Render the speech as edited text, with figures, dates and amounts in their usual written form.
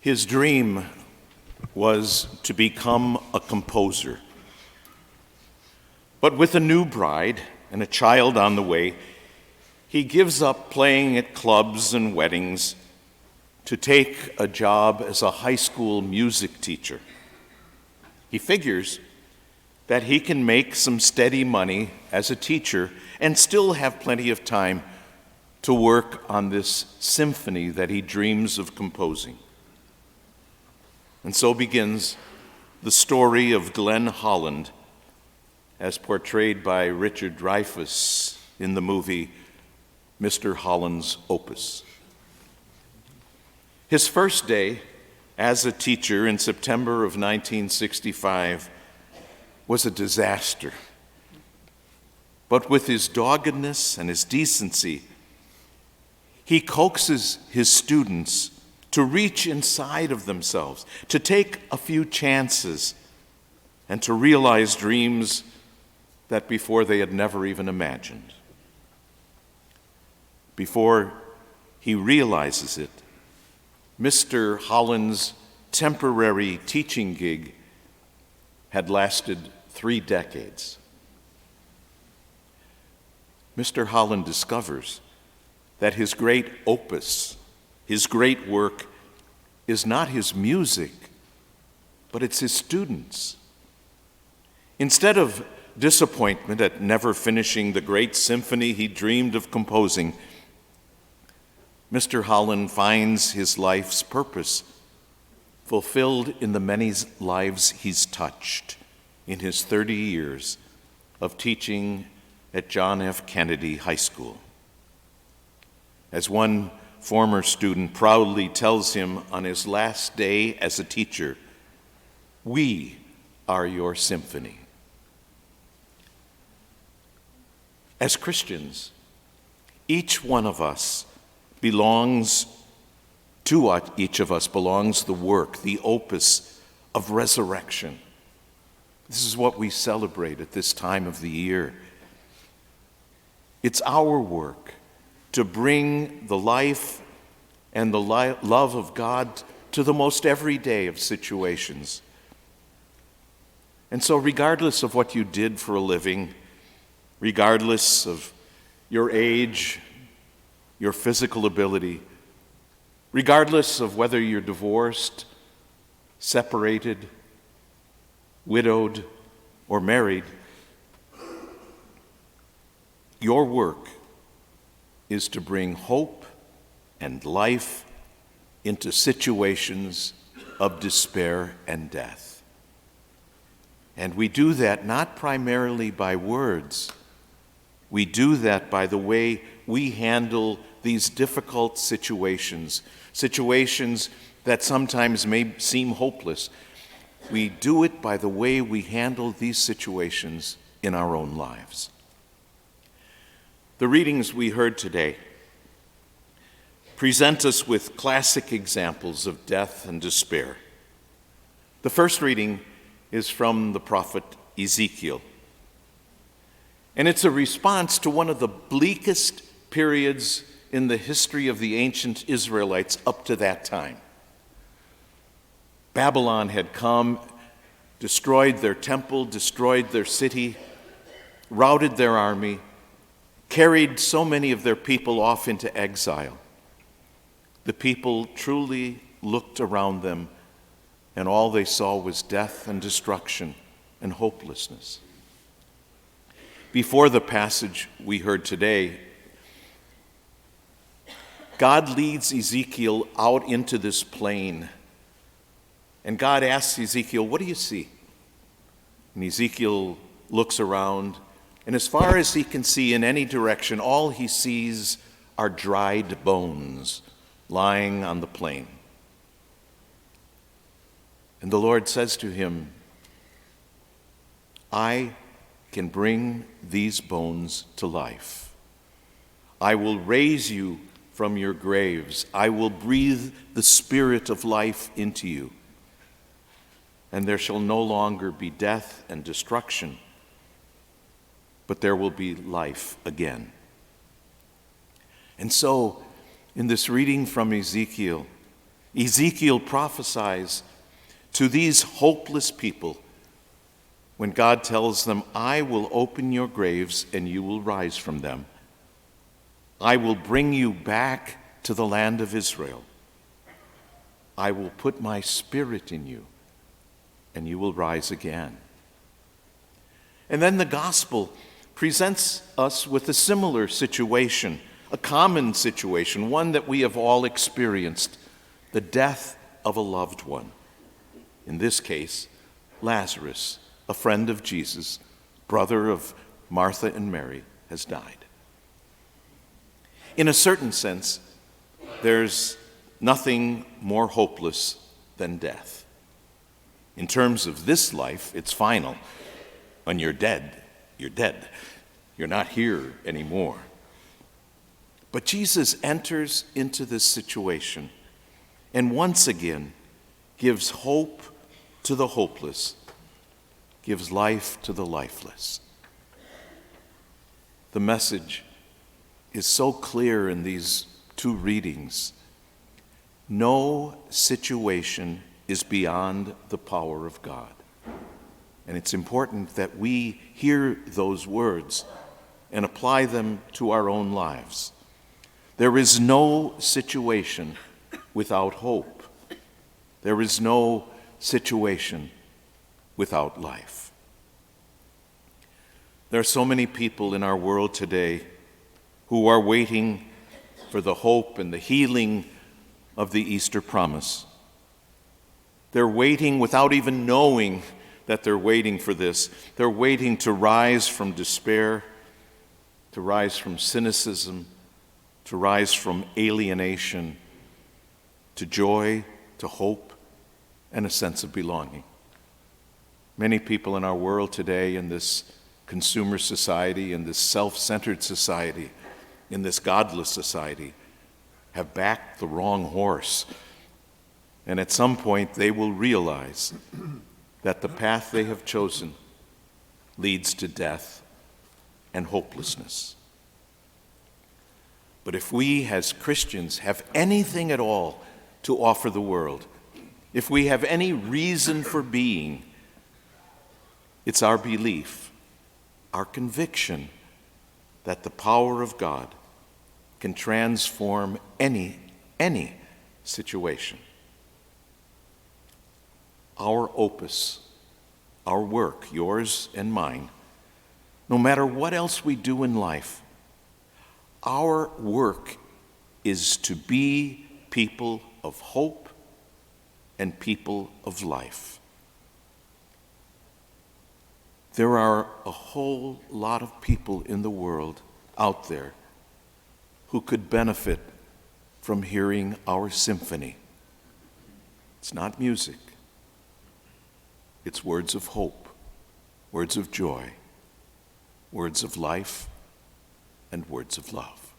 His dream was to become a composer. But with a new bride and a child on the way, he gives up playing at clubs and weddings to take a job as a high school music teacher. He figures that he can make some steady money as a teacher and still have plenty of time to work on this symphony that he dreams of composing. And so begins the story of Glenn Holland, as portrayed by Richard Dreyfuss in the movie Mr. Holland's Opus. His first day as a teacher in September of 1965 was a disaster. But with his doggedness and his decency, he coaxes his students to reach inside of themselves, to take a few chances, and to realize dreams that before they had never even imagined. Before he realizes it, Mr. Holland's temporary teaching gig had lasted 3 decades. Mr. Holland discovers that his great opus, his great work, is not his music, but it's his students. Instead of disappointment at never finishing the great symphony he dreamed of composing, Mr. Holland finds his life's purpose fulfilled in the many lives he's touched in his 30 years of teaching at John F. Kennedy High School. As one former student proudly tells him on his last day as a teacher, "We are your symphony." As Christians, each of us belongs the work, the opus of resurrection. This is what we celebrate at this time of the year. It's our work to bring the life and the love of God to the most everyday of situations. And so regardless of what you did for a living, regardless of your age, your physical ability, regardless of whether you're divorced, separated, widowed, or married, your work is to bring hope and life into situations of despair and death. And we do that not primarily by words. We do that by the way we handle these difficult situations that sometimes may seem hopeless. We do it by the way we handle these situations in our own lives. The readings we heard today present us with classic examples of death and despair. The first reading is from the prophet Ezekiel, and it's a response to one of the bleakest periods in the history of the ancient Israelites up to that time. Babylon had come, destroyed their temple, destroyed their city, routed their army, carried so many of their people off into exile. The people truly looked around them, and all they saw was death and destruction and hopelessness. Before the passage we heard today, God leads Ezekiel out into this plain, and God asks Ezekiel, "What do you see?" And Ezekiel looks around, and as far as he can see in any direction, all he sees are dried bones lying on the plain. And the Lord says to him, "I can bring these bones to life. I will raise you from your graves. I will breathe the spirit of life into you. And there shall no longer be death and destruction, but there will be life again." And so, in this reading from Ezekiel, Ezekiel prophesies to these hopeless people when God tells them, I will open your graves and you will rise from them. I will bring you back to the land of Israel. I will put my spirit in you and you will rise again. And then the gospel presents us with a similar situation, a common situation, one that we have all experienced, the death of a loved one. In this case, Lazarus, a friend of Jesus, brother of Martha and Mary, has died. In a certain sense, there's nothing more hopeless than death. In terms of this life, it's final. When you're dead, you're dead. You're not here anymore. But Jesus enters into this situation and once again gives hope to the hopeless, gives life to the lifeless. The message is so clear in these two readings. No situation is beyond the power of God. And it's important that we hear those words and apply them to our own lives. There is no situation without hope. There is no situation without life. There are so many people in our world today who are waiting for the hope and the healing of the Easter promise. They're waiting without even knowing that they're waiting for this. They're waiting to rise from despair, to rise from cynicism, to rise from alienation, to joy, to hope, and a sense of belonging. Many people in our world today, in this consumer society, in this self-centered society, in this godless society, have backed the wrong horse. And at some point they will realize that the path they have chosen leads to death and hopelessness. But if we as Christians have anything at all to offer the world, if we have any reason for being, it's our belief, our conviction that the power of God can transform any situation. Our opus, our work, yours and mine, no matter what else we do in life, our work is to be people of hope and people of life. There are a whole lot of people in the world out there who could benefit from hearing our symphony. It's not music. It's words of hope, words of joy, words of life, and words of love.